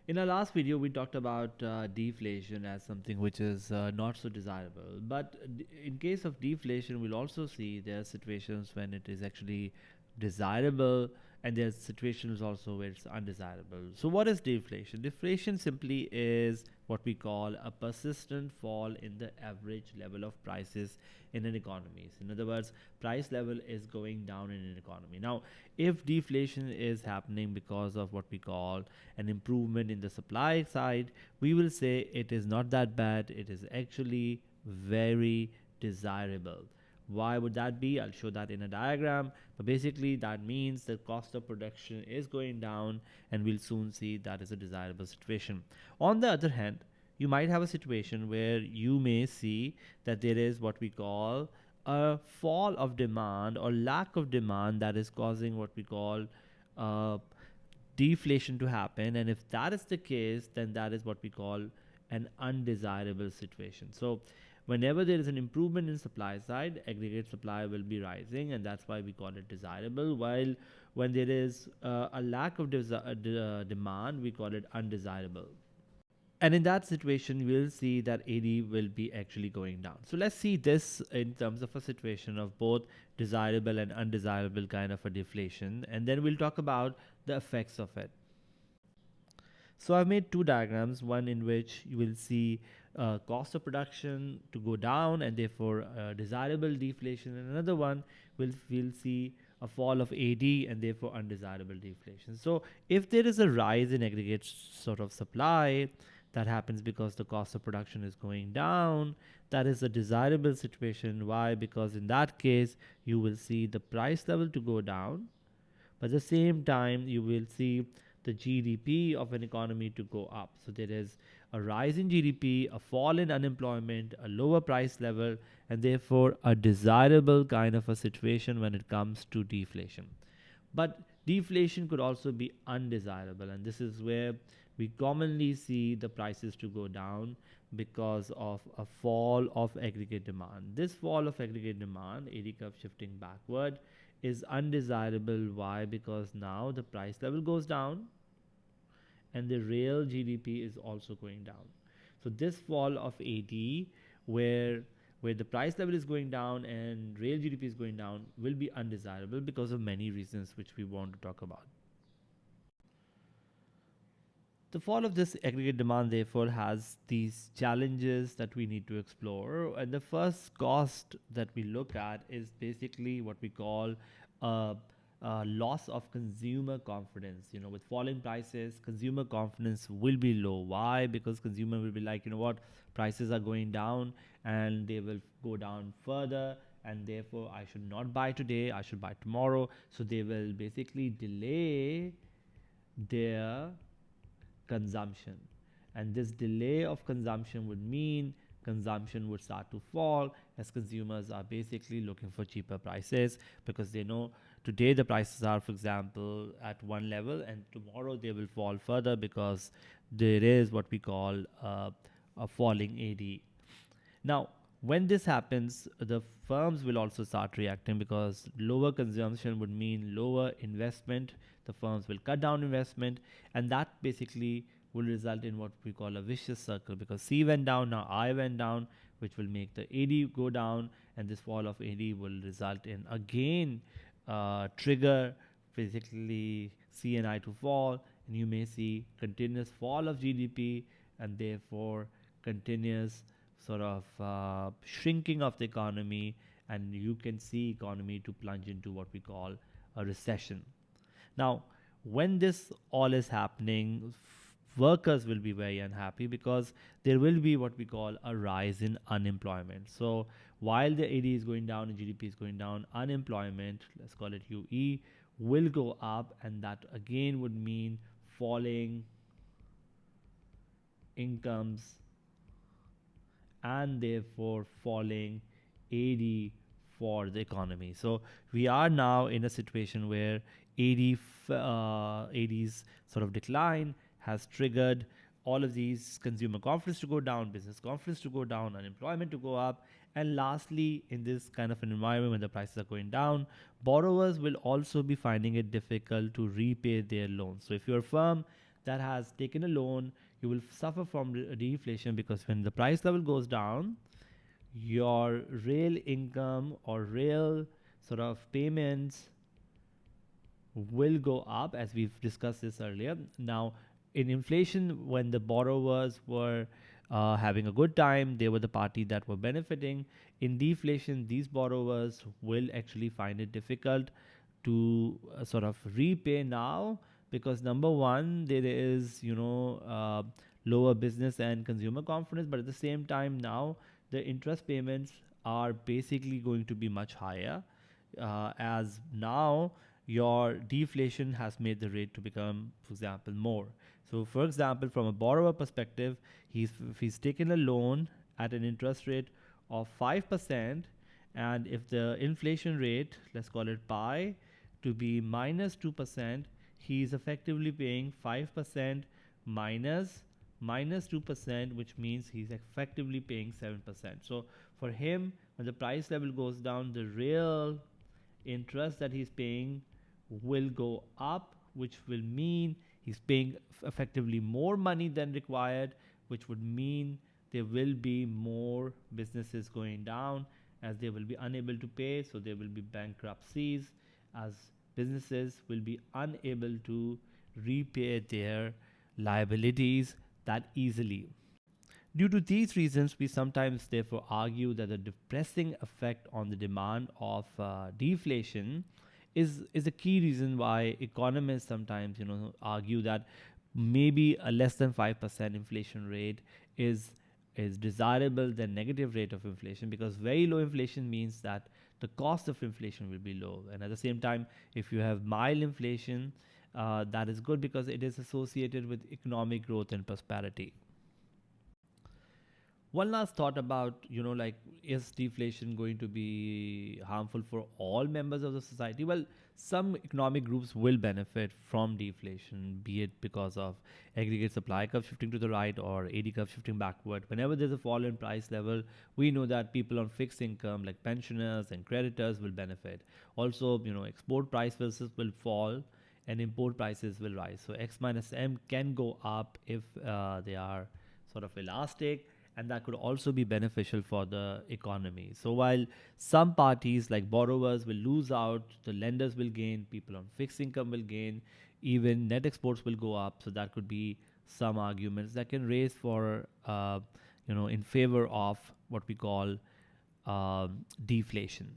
In our last video, we talked about deflation as something which is not so desirable. But in case of deflation, we'll also see there are situations when it is actually desirable, and there's situations also where it's undesirable. So, what is deflation? Deflation simply is what we call a persistent fall in the average level of prices in an economy. So in other words, price level is going down in an economy. Now, if deflation is happening because of what we call an improvement in the supply side, we will say it is not that bad, it is actually very desirable. Why would that be? I'll show that in a diagram. But basically, that means the cost of production is going down, and we'll soon see that is a desirable situation. On the other hand, you might have a situation where you may see that there is what we call a fall of demand or lack of demand that is causing what we call uh, deflation to happen. And if that is the case, then that is what we call an undesirable situation. So whenever there is an improvement in supply side, aggregate supply will be rising, and that's why we call it desirable. While when there is a lack of demand, we call it undesirable. And in that situation, we'll see that AD will be actually going down. So let's see this in terms of a situation of both desirable and undesirable kind of a deflation, and then we'll talk about the effects of it. So I've made two diagrams, one in which you will see cost of production to go down and therefore desirable deflation, and another one we'll see a fall of AD and therefore undesirable deflation. So if there is a rise in aggregate sort of supply, that happens because the cost of production is going down. That is a desirable situation. Why? Because in that case, you will see the price level to go down, but at the same time, you will see the GDP of an economy to go up. So there is a rise in GDP, a fall in unemployment, a lower price level, and therefore a desirable kind of a situation when it comes to deflation. But deflation could also be undesirable, and this is where we commonly see the prices to go down because of a fall of aggregate demand. This fall of aggregate demand, AD curve shifting backward, is undesirable. Why? Because now the price level goes down and the real GDP is also going down. So this fall of AD, where the price level is going down and real GDP is going down, will be undesirable because of many reasons which we want to talk about. The fall of this aggregate demand, therefore, has these challenges that we need to explore. And the first cost that we look at is basically what we call a, a loss of consumer confidence. You know, with falling prices, consumer confidence will be low. Why? Because consumer will be like, you know what, prices are going down and they will go down further, and therefore I should not buy today, I should buy tomorrow. So they will basically delay their consumption. And this delay of consumption would mean consumption would start to fall as consumers are basically looking for cheaper prices, because they know today the prices are, for example, at one level and tomorrow they will fall further because there is what we call a falling AD. Now, when this happens, the firms will also start reacting because lower consumption would mean lower investment. The firms will cut down investment, and that basically will result in what we call a vicious circle, because C went down, now I went down, which will make the AD go down, and this fall of AD will result in again trigger basically C and I to fall, and you may see continuous fall of GDP and therefore continuous sort of shrinking of the economy, and you can see economy to plunge into what we call a recession. Now, when this all is happening, workers will be very unhappy because there will be what we call a rise in unemployment. So while the AD is going down and GDP is going down, unemployment, let's call it UE, will go up, and that again would mean falling incomes and therefore falling AD for the economy. So we are now in a situation where AD's sort of decline has triggered all of these consumer confidence to go down, business confidence to go down, unemployment to go up. And lastly, in this kind of an environment when the prices are going down, borrowers will also be finding it difficult to repay their loans. So if you're a firm that has taken a loan, you will suffer from deflation, because when the price level goes down, your real income or real sort of payments will go up, as we've discussed this earlier. Now, in inflation, when the borrowers were having a good time, they were the party that were benefiting. In deflation, these borrowers will actually find it difficult to sort of repay now, because number one, there is lower business and consumer confidence, but at the same time now the interest payments are basically going to be much higher, as now your deflation has made the rate to become, for example, more. So, for example, from a borrower perspective, if he's taken a loan at an interest rate of 5%, and if the inflation rate, let's call it pi, to be minus 2%, he is effectively paying 5% minus 2%, which means he's effectively paying 7%. So for him, when the price level goes down, the real interest that he's paying will go up, which will mean he's paying effectively more money than required, which would mean there will be more businesses going down, as they will be unable to pay. So there will be bankruptcies, as businesses will be unable to repay their liabilities that easily. Due to these reasons, we sometimes therefore argue that the depressing effect on the demand of deflation is a key reason why economists sometimes argue that maybe a less than 5% inflation rate is desirable than negative rate of inflation, because very low inflation means that the cost of inflation will be low, and at the same time, if you have mild inflation, that is good because it is associated with economic growth and prosperity. One last thought about, like, is deflation going to be harmful for all members of the society? Well, some economic groups will benefit from deflation, be it because of aggregate supply curve shifting to the right or AD curve shifting backward. Whenever there's a fall in price level, we know that people on fixed income like pensioners and creditors will benefit. Also, export prices will fall and import prices will rise. So X minus M can go up if they are sort of elastic, and that could also be beneficial for the economy. So while some parties like borrowers will lose out, the lenders will gain, people on fixed income will gain, even net exports will go up. So that could be some arguments that can raise for in favor of what we call deflation.